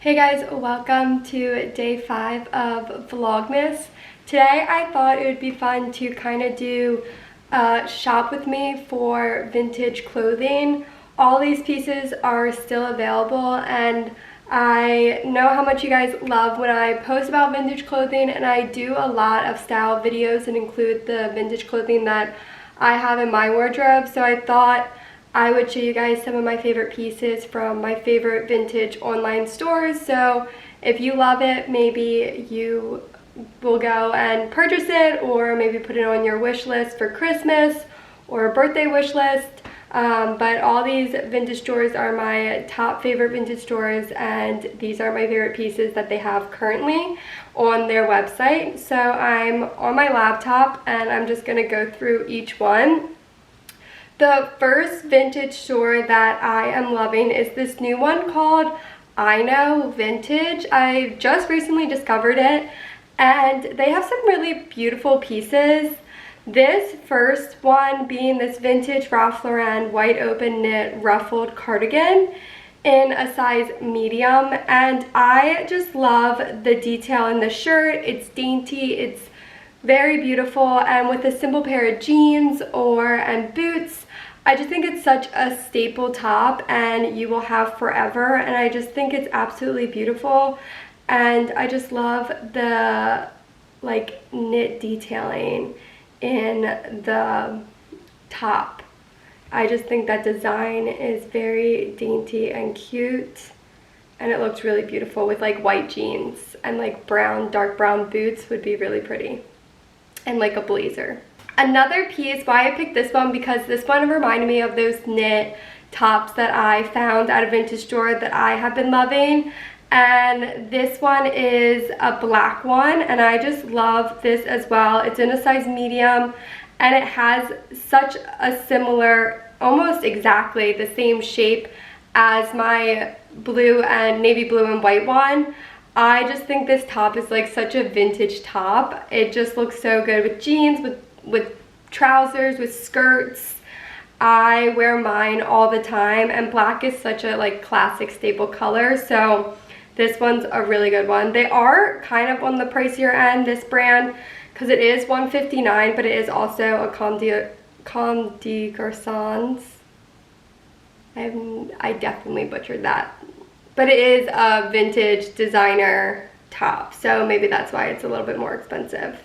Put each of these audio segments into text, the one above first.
Hey guys, welcome to day 5 of Vlogmas. Today I thought it would be fun to kind of do a shop with me for vintage clothing. All these pieces are still available, and I know how much you guys love when I post about vintage clothing, and I do a lot of style videos and include the vintage clothing that I have in my wardrobe. So I thought I would show you guys some of my favorite pieces from my favorite vintage online stores. So if you love it, maybe you will go and purchase it, or maybe put it on your wish list for Christmas or a birthday wish list. But all these vintage stores are my top favorite vintage stores, and these are my favorite pieces that they have currently on their website. So I'm on my laptop and I'm just gonna go through each one. The first vintage store that I am loving is this new one called I Know Vintage. I just recently discovered it, and they have some really beautiful pieces. This first one being this vintage Ralph Lauren white open knit ruffled cardigan in a size medium, and I just love the detail in the shirt. It's dainty, it's very beautiful, and with a simple pair of jeans and boots, I just think it's such a staple top and you will have forever, and I just think it's absolutely beautiful. And I just love the like knit detailing in the top. I just think that design is very dainty and cute, and it looks really beautiful with like white jeans, and like dark brown boots would be really pretty, and like a blazer. Another piece, why I picked this one, because this one reminded me of those knit tops that I found at a vintage store that I have been loving. And this one is a black one, and I just love this as well. It's in a size medium, and it has such a similar, almost exactly the same shape as my blue and navy blue and white one. I just think this top is like such a vintage top. It just looks so good with jeans, with trousers, with skirts. I wear mine all the time, and black is such a like classic staple color, so this one's a really good one. They are kind of on the pricier end, this brand, because it is $159, but it is also a Comme des Garçons. I definitely butchered that, but it is a vintage designer top, so maybe that's why it's a little bit more expensive.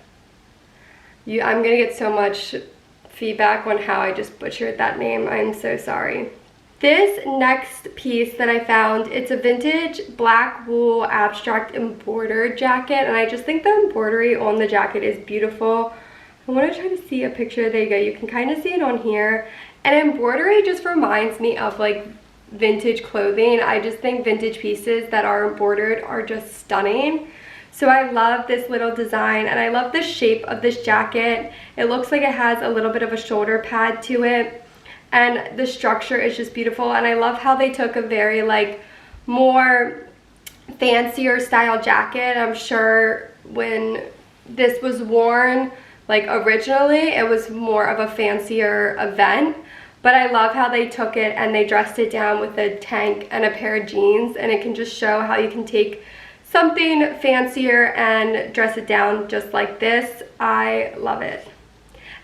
I'm gonna get so much feedback on how I just butchered that name. I'm so sorry. This next piece that I found, it's a vintage black wool abstract embroidered jacket, and I just think the embroidery on the jacket is beautiful. I want to try to see a picture. There you go. You can kind of see it on here. And embroidery just reminds me of like vintage clothing. I just think vintage pieces that are embroidered are just stunning. So I love this little design, and I love the shape of this jacket. It looks like it has a little bit of a shoulder pad to it, and the structure is just beautiful. And I love how they took a very like more fancier style jacket. I'm sure when this was worn like originally, it was more of a fancier event, but I love how they took it and they dressed it down with a tank and a pair of jeans, and it can just show how you can take something fancier and dress it down just like this. I love it.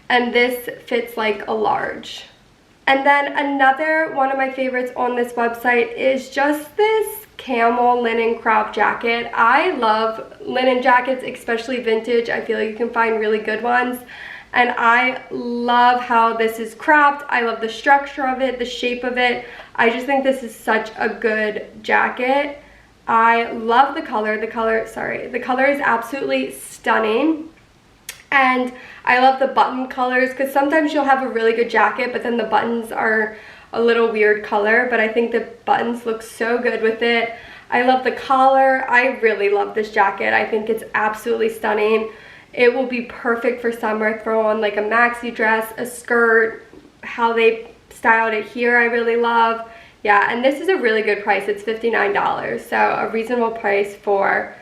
And this fits like a large. And then another one of my favorites on this website is just this camel linen crop jacket. I love linen jackets, especially vintage. I feel like you can find really good ones. And I love how this is cropped. I love the structure of it, the shape of it. I just think this is such a good jacket. I love the color. The color is absolutely stunning. And I love the button colors, because sometimes you'll have a really good jacket, but then the buttons are a little weird color, but I think the buttons look so good with it. I love the collar. I really love this jacket. I think it's absolutely stunning. It will be perfect for summer. Throw on like a maxi dress, a skirt. How they styled it here I really love. Yeah, and this is a really good price. It's $59, so a reasonable price for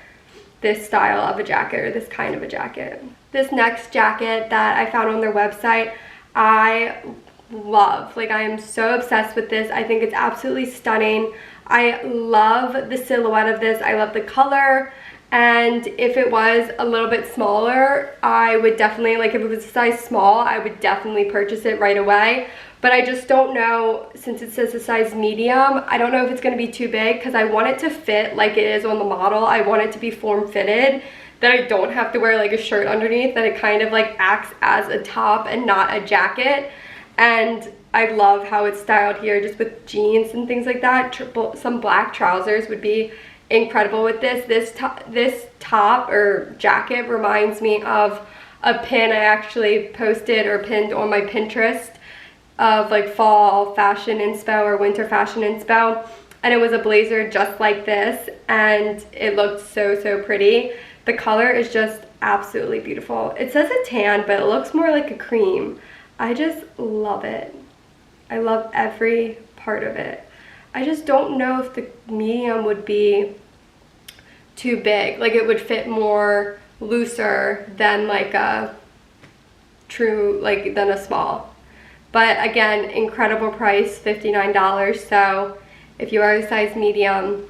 this style of a jacket, or this kind of a jacket. This next jacket that I found on their website, I love. Like, I am so obsessed with this. I think it's absolutely stunning. I love the silhouette of this. I love the color. And if it was a little bit smaller, I would definitely, like if it was a size small, I would definitely purchase it right away. But I just don't know, since it says a size medium, I don't know if it's going to be too big because I want it to fit like it is on the model. I want it to be form-fitted, that I don't have to wear like a shirt underneath, that it kind of like acts as a top and not a jacket. And I love how it's styled here just with jeans and things like that. Some black trousers would be incredible with this. This top or jacket reminds me of a pin I actually posted or pinned on my Pinterest of like fall fashion inspo or winter fashion inspo, and it was a blazer just like this, and it looked so pretty. The color is just absolutely beautiful. It says a tan, but it looks more like a cream. I just love it. I love every part of it. I just don't know if the medium would be too big. Like it would fit more looser than like a true, like than a small. But again, incredible price, $59. So if you are a size medium,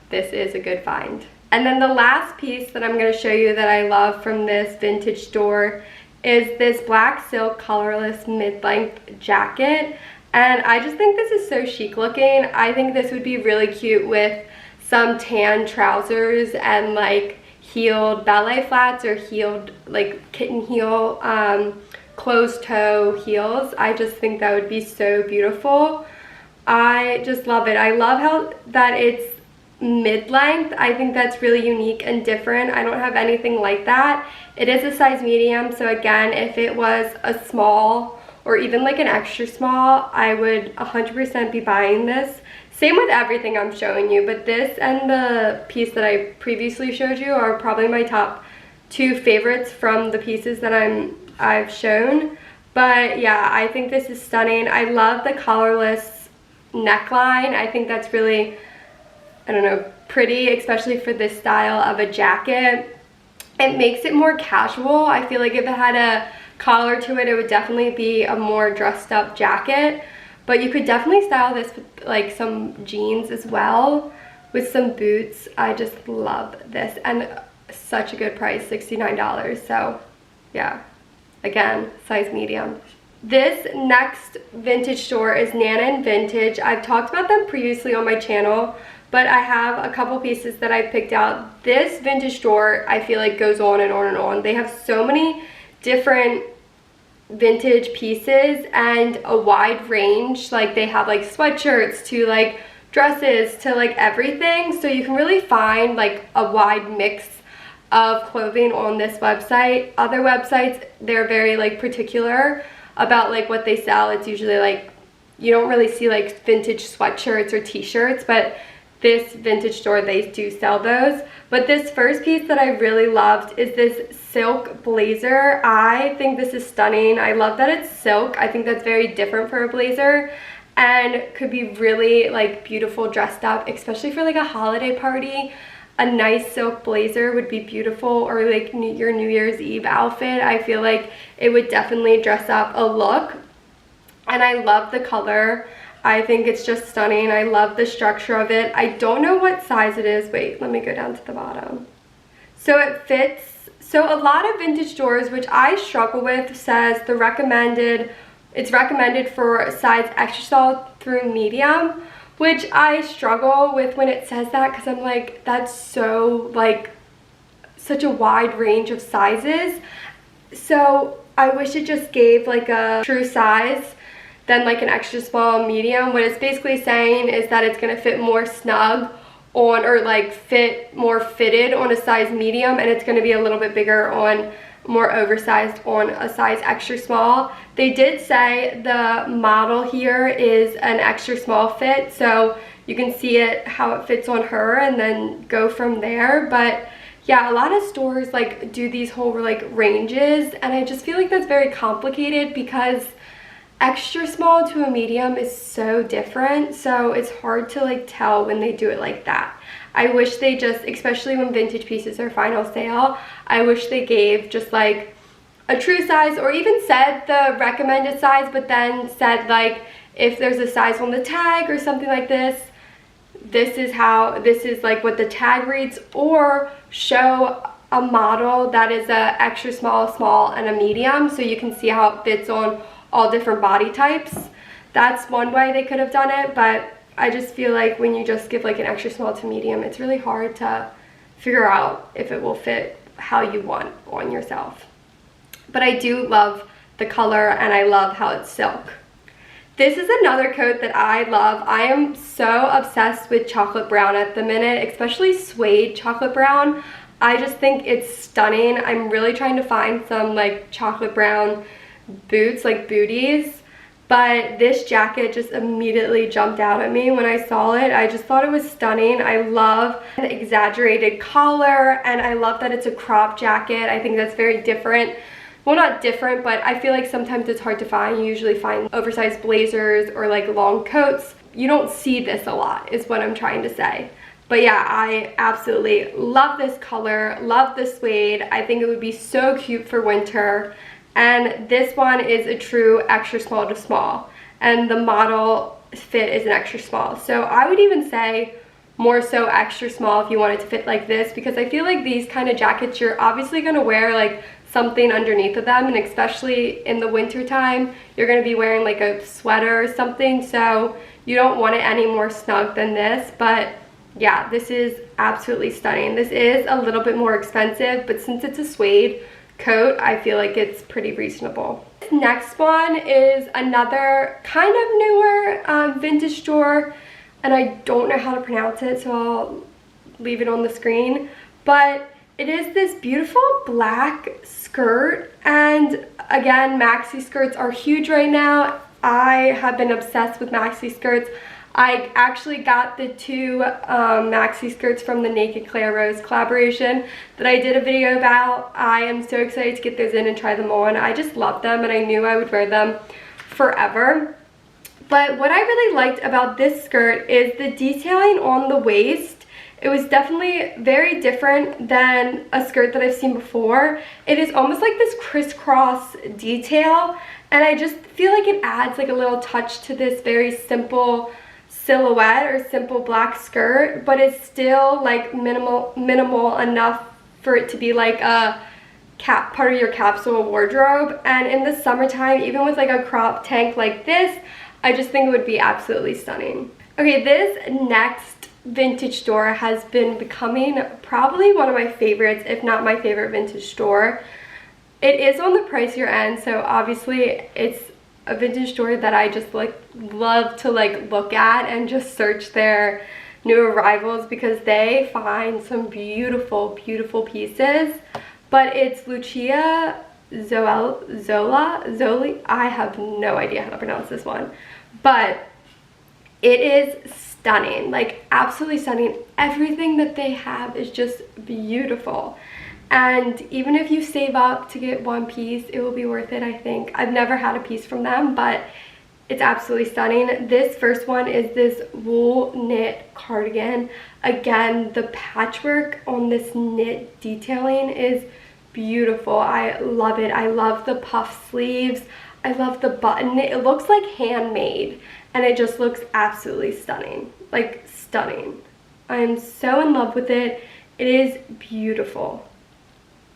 this is a good find. And then the last piece that I'm going to show you that I love from this vintage store is this black silk colorless mid-length jacket. And I just think this is so chic looking. I think this would be really cute with some tan trousers and like heeled ballet flats or heeled like kitten heel closed toe heels. I just think that would be so beautiful. I just love it. I love how that it's mid-length. I think that's really unique and different. I don't have anything like that. It is a size medium, so again, if it was a small or even like an extra small, I would 100% be buying this. Same with everything I'm showing you, but this and the piece that I previously showed you are probably my top two favorites from the pieces that I've shown. But yeah, I think this is stunning. I love the collarless neckline. I think that's really, I don't know, pretty, especially for this style of a jacket. It makes it more casual. I feel like if it had a collar to it, it would definitely be a more dressed up jacket. But you could definitely style this with like some jeans as well, with some boots. I just love this, and such a good price, $69. So yeah, again, size medium. This next vintage store is NANIN Vintage. I've talked about them previously on my channel, but I have a couple pieces that I picked out. This vintage store, I feel like, goes on and on and on. They have so many different vintage pieces and a wide range. Like they have like sweatshirts to like dresses to like everything, so you can really find like a wide mix of clothing on this website. Other websites, they're very like particular about like what they sell. It's usually like you don't really see like vintage sweatshirts or t-shirts, but this vintage store, they do sell those. But this first piece that I really loved is this silk blazer. I think this is stunning. I love that it's silk. I think that's very different for a blazer and could be really like beautiful dressed up, especially for like a holiday party. A nice silk blazer would be beautiful, or like your New Year's Eve outfit. I feel like it would definitely dress up a look. And I love the color. I think it's just stunning. I love the structure of it. I don't know what size it is. Wait, let me go down to the bottom. So it fits. So a lot of vintage stores, which I struggle with, says it's recommended for size extra small through medium, which I struggle with when it says that, because I'm like, that's so like such a wide range of sizes. So I wish it just gave like a true size than like an extra small medium. What it's basically saying is that it's going to fit more snug on, or like fit more fitted on a size medium, and it's going to be a little bit bigger on, more oversized on a size extra small. They did say the model here is an extra small fit, so you can see it how it fits on her and then go from there. But yeah, a lot of stores like do these whole like ranges, and I just feel like that's very complicated because extra small to a medium is so different, so it's hard to like tell when they do it like that. I wish they just, especially when vintage pieces are final sale, I wish they gave just like a true size, or even said the recommended size, but then said like if there's a size on the tag or something like this, this is like what the tag reads, or show a model that is a extra small, small, and a medium, so you can see how it fits on all different body types. That's one way they could have done it, but I just feel like when you just give like an extra small to medium, it's really hard to figure out if it will fit how you want on yourself. But I do love the color, and I love how it's silk. This is another coat that I love. I am so obsessed with chocolate brown at the minute, especially suede chocolate brown. I just think it's stunning. I'm really trying to find some like chocolate brown boots, like booties. But this jacket just immediately jumped out at me when I saw it. I just thought it was stunning. I love the exaggerated collar, and I love that it's a crop jacket. I think that's very different. Well, not different, but I feel like sometimes it's hard to find. You usually find oversized blazers or like long coats. You don't see this a lot, is what I'm trying to say. But yeah, I absolutely love this color, love the suede. I think it would be so cute for winter. And this one is a true extra small to small, and the model fit is an extra small. So I would even say more so extra small if you want it to fit like this, because I feel like these kind of jackets, you're obviously going to wear like something underneath of them, and especially in the winter time, you're going to be wearing like a sweater or something, so you don't want it any more snug than this. But yeah, this is absolutely stunning. This is a little bit more expensive, but since it's a suede coat, I feel like it's pretty reasonable. This next one is another kind of newer vintage store, and I don't know how to pronounce it, so I'll leave it on the screen. But it is this beautiful black skirt, and again, maxi skirts are huge right now. I have been obsessed with maxi skirts. I actually got the two maxi skirts from the Naked Claire Rose collaboration that I did a video about. I am so excited to get those in and try them on. I just love them, and I knew I would wear them forever. But what I really liked about this skirt is the detailing on the waist. It was definitely very different than a skirt that I've seen before. It is almost like this crisscross detail, and I just feel like it adds like a little touch to this very simple silhouette or simple black skirt, but it's still like minimal enough for it to be like a part of your capsule wardrobe. And in the summertime, even with like a crop tank like this, I just think it would be absolutely stunning. Okay, this next vintage store has been becoming probably one of my favorites, if not my favorite vintage store. It is on the pricier end, so obviously it's a vintage store that I just like love to like look at and just search their new arrivals, because they find some beautiful pieces. But it's LUCIA, ZOLEA, I have no idea how to pronounce this one, but it is stunning, like absolutely stunning. Everything that they have is just beautiful. And even if you save up to get one piece, it will be worth it, I think. I've never had a piece from them, but it's absolutely stunning. This first one is this wool knit cardigan. Again, the patchwork on this knit detailing is beautiful. I love it. I love the puff sleeves. I love the button. It looks like handmade, and it just looks absolutely stunning. Like, stunning. I'm so in love with it. It is beautiful.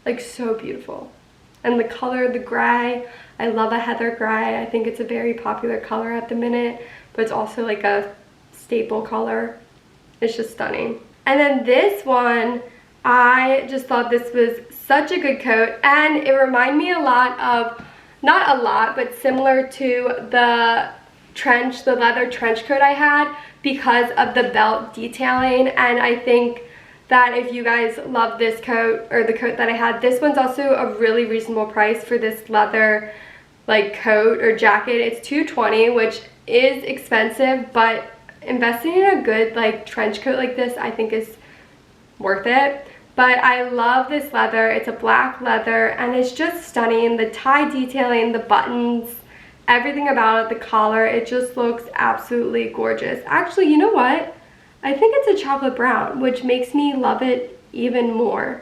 Like, so beautiful. And the color, the gray, I love a heather gray. I think it's a very popular color at the minute, but it's also like a staple color. It's just stunning. And then this one, I just thought this was such a good coat, and it reminded me a lot of, not a lot, but similar to the leather trench coat I had, because of the belt detailing. And I think that if you guys love this coat, or the coat that I had, this one's also a really reasonable price for this leather like coat or jacket. It's $220, which is expensive, but investing in a good like trench coat like this, I think is worth it. But I love this leather. It's a black leather, and it's just stunning. The tie detailing, the buttons, everything about it, the collar, it just looks absolutely gorgeous. Actually, you know what? I think it's a chocolate brown, which makes me love it even more.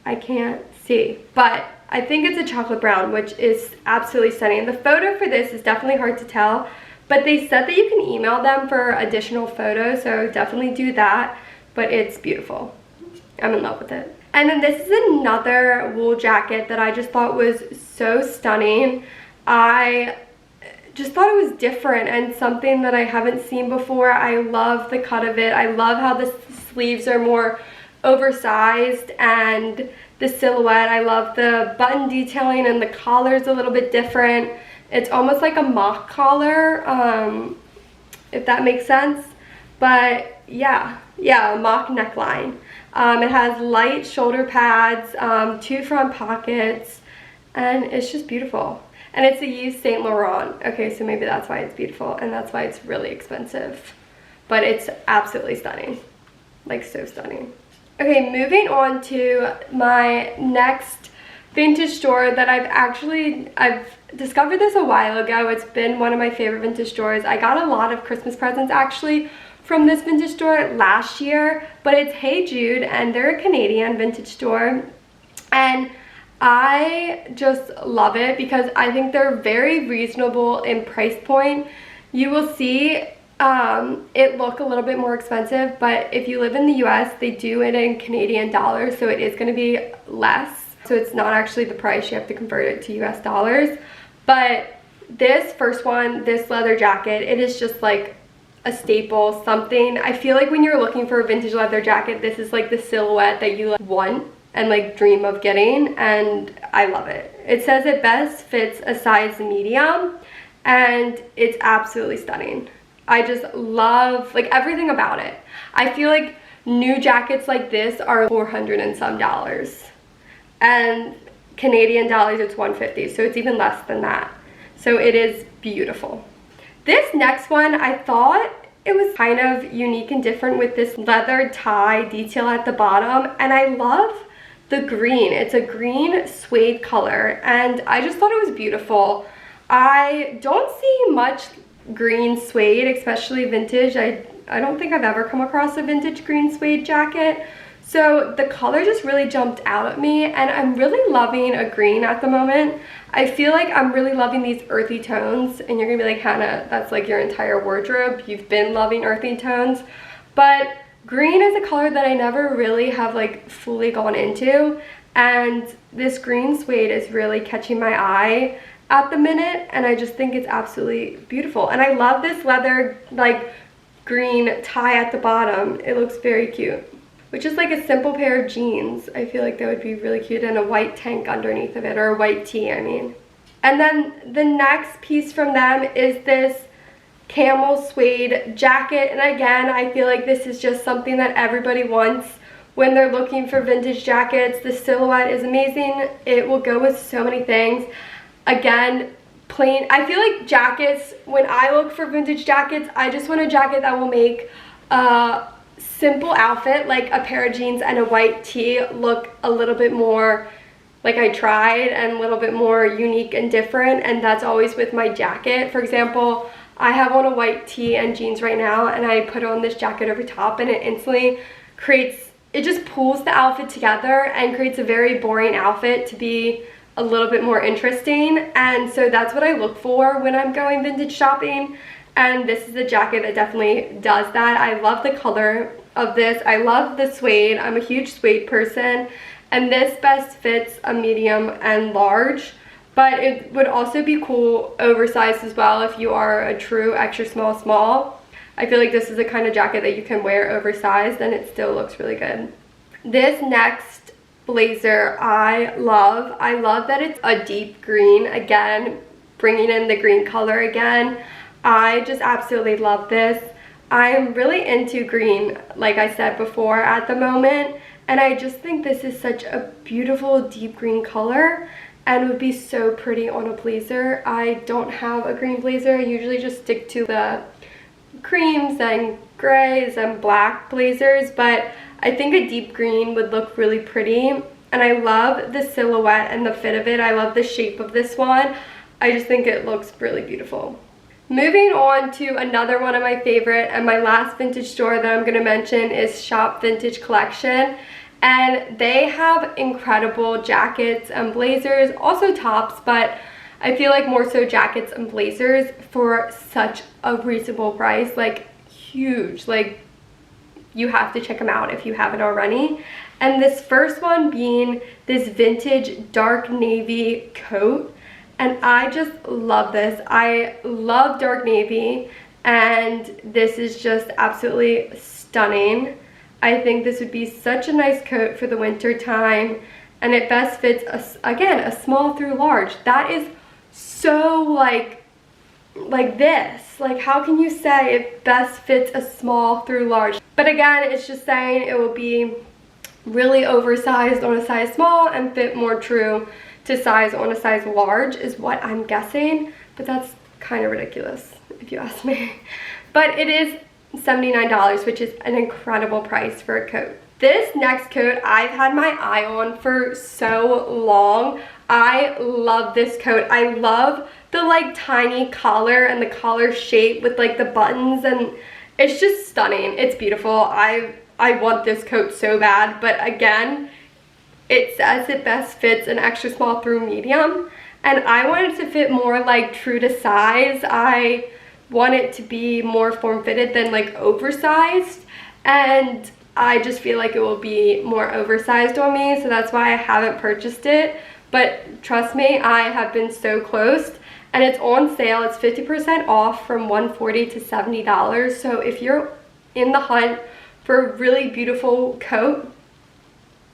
I can't see, but I think it's a chocolate brown, which is absolutely stunning. The photo for this is definitely hard to tell, but they said that you can email them for additional photos, so definitely do that. But it's beautiful. I'm in love with it. And then this is another wool jacket that I just thought was so stunning. I just thought it was different and something that I haven't seen before. I love the cut of it. I love how the sleeves are more oversized and the silhouette. I love the button detailing, and the collar's a little bit different. It's almost like a mock collar, if that makes sense. But yeah, a mock neckline. It has light shoulder pads, 2 front pockets, and it's just beautiful. And it's a used Saint Laurent. Okay, so maybe that's why it's beautiful, and that's why it's really expensive. But it's absolutely stunning. Like, so stunning. Okay, moving on to my next vintage store that I've discovered this a while ago. It's been one of my favorite vintage stores. I got a lot of Christmas presents actually from this vintage store last year, but it's Hey Jude, and they're a Canadian vintage store, and I just love it because I think they're very reasonable in price point. You will see it look a little bit more expensive, but if you live in the US, they do it in Canadian dollars, so it is going to be less. So it's not actually the price, you have to convert it to US dollars. But this first one, this leather jacket, it is just like a staple, something. I feel like when you're looking for a vintage leather jacket, this is like the silhouette that you want and like dream of getting, and I love it. It says it best fits a size medium, and it's absolutely stunning. I just love like everything about it. I feel like new jackets like this are $400 and some, and Canadian dollars it's $150, so it's even less than that. So it is beautiful. This next one, I thought it was kind of unique and different with this leather tie detail at the bottom, and I love the green. It's a green suede color, and I just thought it was beautiful. I don't see much green suede, especially vintage. I don't think I've ever come across a vintage green suede jacket. So the color just really jumped out at me, and I'm really loving a green at the moment. I feel like I'm really loving these earthy tones, and you're gonna be like, Hannah, that's like your entire wardrobe. You've been loving earthy tones. But green is a color that I never really have like fully gone into, and this green suede is really catching my eye at the minute, and I just think it's absolutely beautiful. And I love this leather like green tie at the bottom. It looks very cute. Which is like a simple pair of jeans. I feel like that would be really cute, and a white tank underneath of it, or a white tee, I mean. And then the next piece from them is this camel suede jacket, and again, I feel like this is just something that everybody wants when they're looking for vintage jackets. The silhouette is amazing. It will go with so many things. Again, plain. I feel like jackets, when I look for vintage jackets, I just want a jacket that will make simple outfit like a pair of jeans and a white tee look a little bit more like I tried and a little bit more unique and different, and that's always with my jacket. For example, I have on a white tee and jeans right now, and I put on this jacket over top, and it instantly creates, it just pulls the outfit together and creates a very boring outfit to be a little bit more interesting. And so that's what I look for when I'm going vintage shopping, and this is a jacket that definitely does that. I love the color of this. I love the suede. I'm a huge suede person, and this best fits a medium and large, but it would also be cool oversized as well if you are a true extra small. I feel like this is the kind of jacket that you can wear oversized and it still looks really good. This next blazer I love. I love that it's a deep green, again bringing in the green color again. I just absolutely love this. I'm really into green, like I said before, at the moment, and I just think this is such a beautiful deep green color and would be so pretty on a blazer. I don't have a green blazer. I usually just stick to the creams and grays and black blazers, but I think a deep green would look really pretty, and I love the silhouette and the fit of it. I love the shape of this one. I just think it looks really beautiful. Moving on to another one of my favorite and my last vintage store that I'm going to mention is Shop Vintage Collection, and they have incredible jackets and blazers, also tops, but I feel like more so jackets and blazers for such a reasonable price, like huge. Like, you have to check them out if you haven't already. And this first one being this vintage dark navy coat, and I just love this. I love dark navy, and this is just absolutely stunning. I think this would be such a nice coat for the winter time, and it best fits, again, a small through large. That is so like this. Like, how can you say it best fits a small through large? But again, it's just saying it will be really oversized on a size small and fit more true to size on a size large is what I'm guessing. But that's kind of ridiculous if you ask me. But it is $79, which is an incredible price for a coat. This next coat I've had my eye on for so long. I love this coat. I love the like tiny collar and the collar shape with like the buttons, and it's just stunning. It's beautiful. I want this coat so bad, but again, it says it best fits an extra small through medium, and I want it to fit more like true to size. I want it to be more form-fitted than like oversized, and I just feel like it will be more oversized on me, so that's why I haven't purchased it. But trust me, I have been so close, and it's on sale. It's 50% off from $140 to $70. So if you're in the hunt for a really beautiful coat,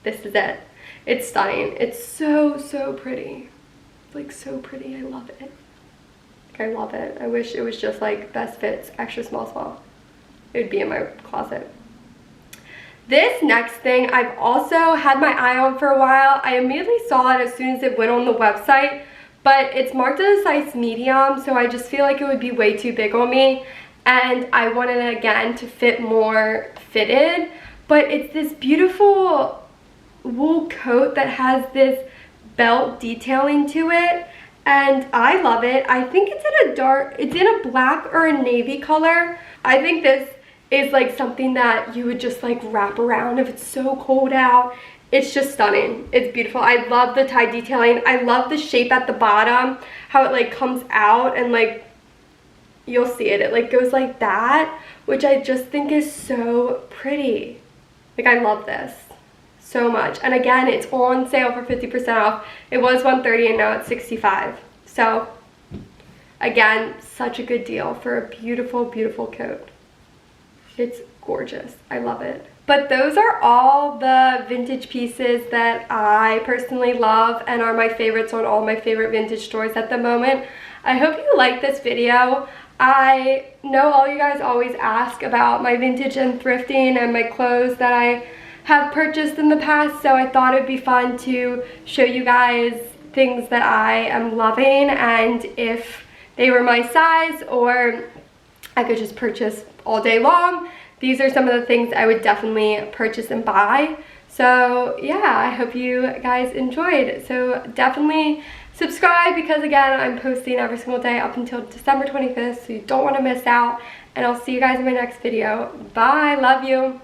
this is it. It's stunning. It's so pretty. Like, so pretty. I love it. I love it. I wish it was just like best fits extra small. It would be in my closet. This next thing I've also had my eye on for a while. I immediately saw it as soon as it went on the website, but it's marked as a size medium, so I just feel like it would be way too big on me, and I wanted it again to fit more fitted. But it's this beautiful wool coat that has this belt detailing to it, and I love it. I think it's in a black or a navy color. I think this is like something that you would just like wrap around if it's so cold out. It's just stunning. It's beautiful. I love the tie detailing. I love the shape at the bottom, how it like comes out, and like you'll see it like goes like that, which I just think is so pretty. Like, I love this so much. And again, it's on sale for 50% off. It was $130 and now it's $65. So again, such a good deal for a beautiful coat. It's gorgeous. I love it. But those are all the vintage pieces that I personally love and are my favorites on all my favorite vintage stores at the moment. I hope you liked this video. I know all you guys always ask about my vintage and thrifting and my clothes that I have purchased in the past, so I thought it'd be fun to show you guys things that I am loving, and if they were my size or I could just purchase all day long, these are some of the things I would definitely purchase and buy. So yeah, I hope you guys enjoyed. So definitely subscribe, because again, I'm posting every single day up until December 25th, so you don't want to miss out. And I'll see you guys in my next video. Bye, love you.